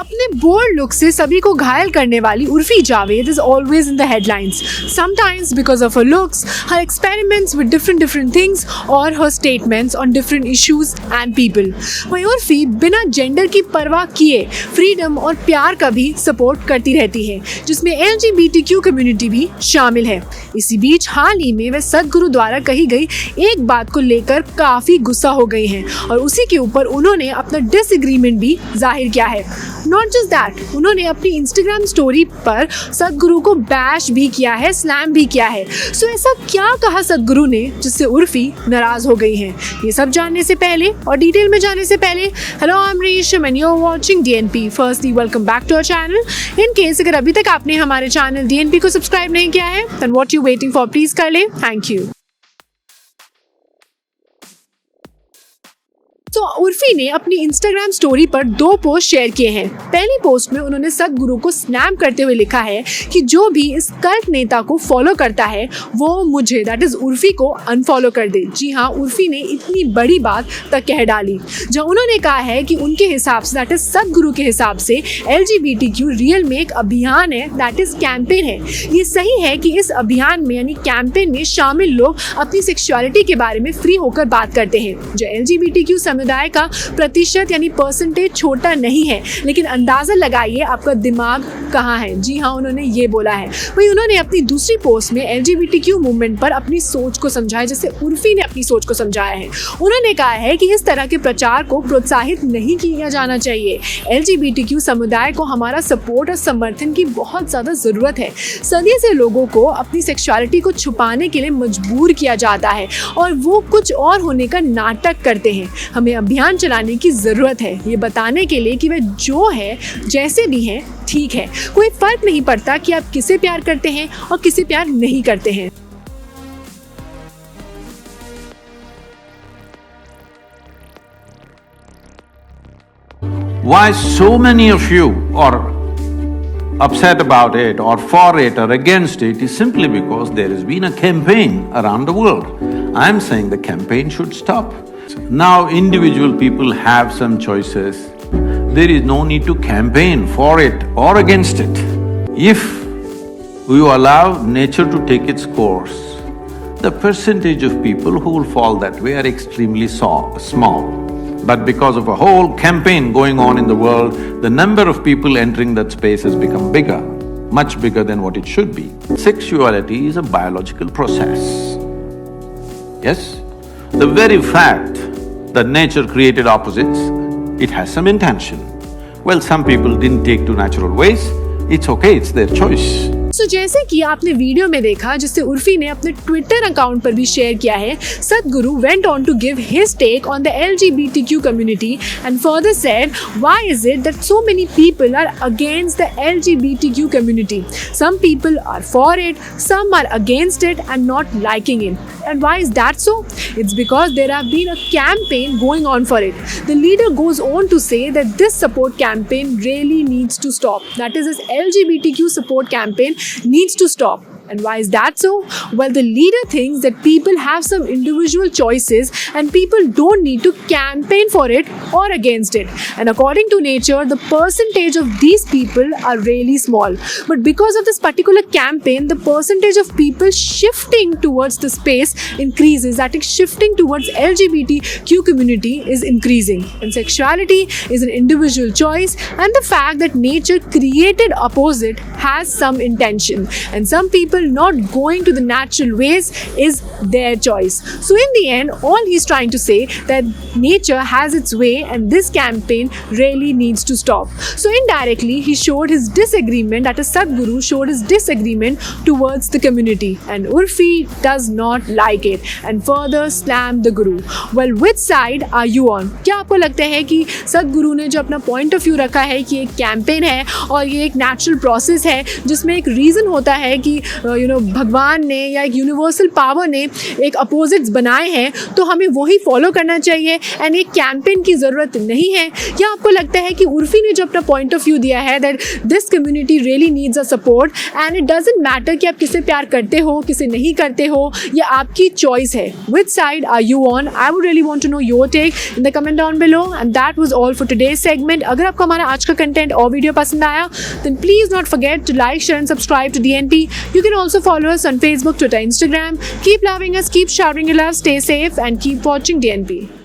अपने bold look से सभी को घायल करने वाली Urfi Javed is always in the headlines. Sometimes because of her looks, her experiments with different things or her statements on different issues and people. वहीं उर्फी बिना जेंडर की परवाह किए फ्रीडम और प्यार का भी सपोर्ट करती रहती है, जिसमें LGBTQ कम्युनिटी भी शामिल है। इसी बीच हाल ही में वे सदगुरु द्वारा कही गई एक बात को लेकर काफी गुस्सा हो गई हैं और उसी के ऊपर उन्होंने अपना डिसएग्रीमेंट भी जाहिर किया है। नॉट जस्ट दैट, उन्होंने अपनी इंस्टाग्राम स्टोरी पर सदगुरु को बैश भी किया है, स्लैम भी किया है। सो ऐसा क्या कहा सदगुरु ने जिससे उर्फी नाराज हो गई हैं? ये सब जानने से पहले और डिटेल में जाने से पहले, hello I am Resham and you are watching DNP। Firstly welcome back to our channel. In case अगर अभी तक आपने हमारे चैनल DNP को सब्सक्राइब नहीं किया है, then what you waiting for, please कर ले। Thank you. तो उर्फी ने अपनी इंस्टाग्राम स्टोरी पर 2 पोस्ट शेयर किए हैं। पहली पोस्ट में उन्होंने सदगुरु को स्नैप करते हुए लिखा है कि जो भी इस कल्ट नेता को फॉलो करता है वो मुझे, दैट इज उर्फी को, अनफॉलो कर दे। जी हाँ, उर्फी ने इतनी बड़ी बात तक कह डाली, जहाँ उन्होंने कहा है कि उनके हिसाब से, दैट इज सदगुरु के हिसाब से, LGBTQ रियल में एक अभियान है, दैट इज कैंपेन है। ये सही है कि इस अभियान में यानी कैंपेन में शामिल लोग अपनी सेक्सुअलिटी के बारे में फ्री होकर बात करते हैं। जो LGBTQ समुदाय का प्रतिशत यानी परसेंटेज छोटा नहीं है, लेकिन अंदाजा लगाइए आपका दिमाग कहाँ है। जी हाँ, उन्होंने ये बोला है। वहीं उन्होंने अपनी दूसरी पोस्ट में LGBTQ मूवमेंट पर अपनी सोच को समझाया, जैसे उर्फी ने अपनी सोच को समझाया है। उन्होंने कहा है कि इस तरह के प्रचार को प्रोत्साहित नहीं किया जाना चाहिए। LGBTQ समुदाय को हमारा सपोर्ट और समर्थन की बहुत ज़्यादा ज़रूरत है। सदियों से लोगों को अपनी सेक्सुअलिटी को छुपाने के लिए मजबूर किया जाता है और वो कुछ और होने का नाटक करते हैं। हमें अभियान चलाने की जरूरत है, ये बताने के लिए कि वे जो है, जैसे भी हैं, ठीक है। कोई फर्क नहीं पड़ता कि आप किसे प्यार करते हैं और किसे प्यार नहीं करते हैं। Why so many of you are upset about it or for it or against it is simply because there has been a campaign around the world. I'm saying the campaign should stop. Now individual people have some choices. There is no need to campaign for it or against it. If you allow nature to take its course, the percentage of people who will fall that way are extremely small. But because of a whole campaign going on in the world, the number of people entering that space has become bigger, much bigger than what it should be. Sexuality is a biological process. Yes? The very fact that nature created opposites, it has some intention. Well, some people didn't take to natural ways, it's okay, it's their choice. So, जैसे कि आपने video में देखा, जिससे उर्फी ने अपने Twitter account पर भी शेयर किया है, सदगुरु went on to give his take on the LGBTQ community and further said, why is it that so many people are against the LGBTQ community? Some people are for it, some are against it and not liking it. And why is that so? It's because there have been a campaign going on for it. The leader goes on to say that this support campaign really needs to stop. That is, this LGBTQ support campaign needs to stop. And why is that so? Well, the leader thinks that people have some individual choices and people don't need to campaign for it or against it. And according to nature, the percentage of these people are really small. But because of this particular campaign, the percentage of people shifting towards the space increases. That is, shifting towards LGBTQ community is increasing. And sexuality is an individual choice, and the fact that nature created opposite has some intention. And some people not going to the natural ways is their choice. So in the end, all he's trying to say that nature has its way and this campaign really needs to stop. So indirectly, he showed his disagreement, that is Sadhguru showed his disagreement towards the community, and Urfi does not like it and further slammed the Guru. Well, which side are you on? क्या आपको लगता है कि सदगुरु ने जो अपना point of view रखा है कि एक कैंपेन है और ये एक नेचुरल प्रोसेस है जिसमें एक रीज़न होता है कि भगवान ने या एक यूनिवर्सल पावर ने एक अपोजिट्स बनाए हैं तो हमें वही फॉलो करना चाहिए एंड एक कैंपेन की ज़रूरत नहीं है? या आपको लगता है कि उर्फी ने जो अपना पॉइंट ऑफ व्यू दिया है that this community really needs a support and it doesn't matter कि आप किसे प्यार करते हो किसे नहीं करते हो, ये आपकी चॉइस है. Which side are you on? I would really want to know your take in the comment down below. And that was all for today's segment. अगर आपको हमारा आज का कंटेंट और वीडियो पसंद आया then please not forget to like, share and subscribe to DNP. You can also follow us on Facebook, Twitter, Instagram. Keep loving us, keep showering your love, stay safe and keep watching DNP.